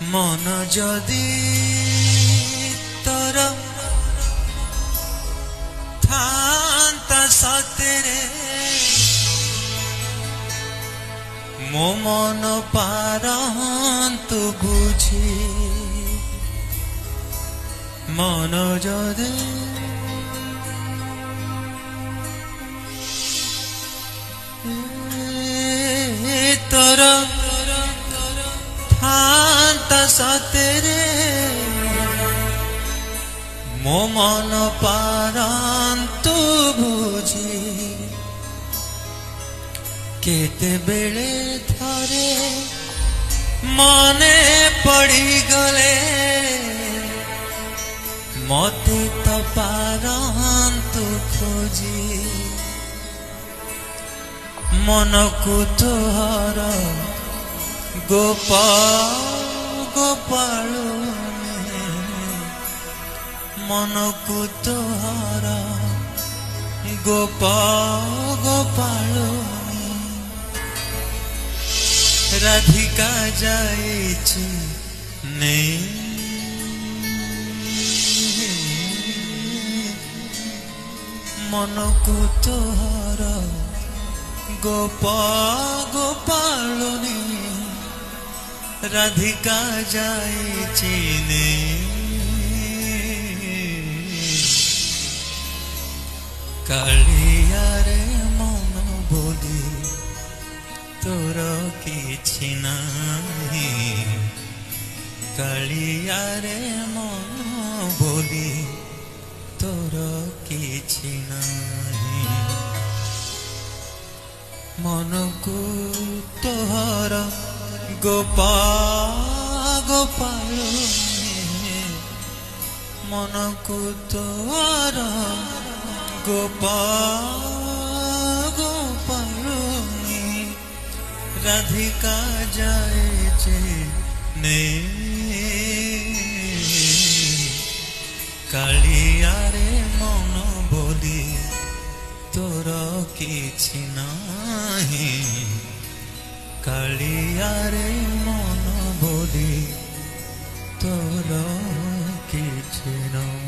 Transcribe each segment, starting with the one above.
मन जदि तोर थांता सतेरे मो मन पारंतु बुझी मन जदि तोर थांता सतेरे मो मन पारंतु बुझी केते बेले थरे मने पड़ी गले मते तो पारंतु खोजी मन को तोहर गोपाल मन को तोहर गोपाल राधिका जाइछि ने मन को तोहर गोपालनी राधिका जाइछि ने कालिया रे मन बोली तोर किछि नाही कालिया रे मन बोली तोर किछि नाही मन को तोहर गोपाल मन को तोहर गोपाल राधिका जाइछि ने कालिया रे मन बोली तोर किछि नाही कालिया रे मन बोली तोर किछि नाही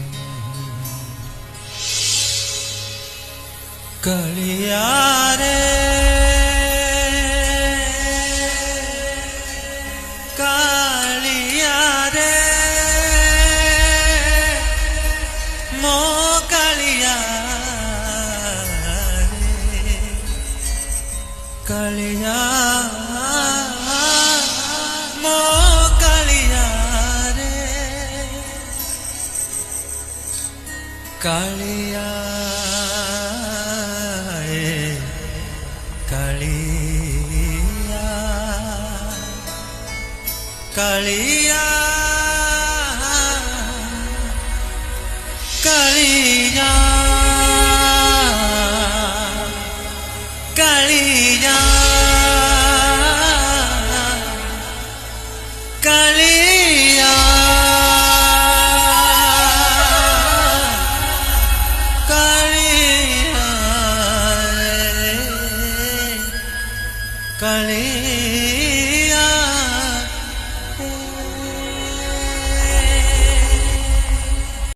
कालिया रे कालिया रे मो कालिया रे कालिया मो कालिया रे कालिया कालिया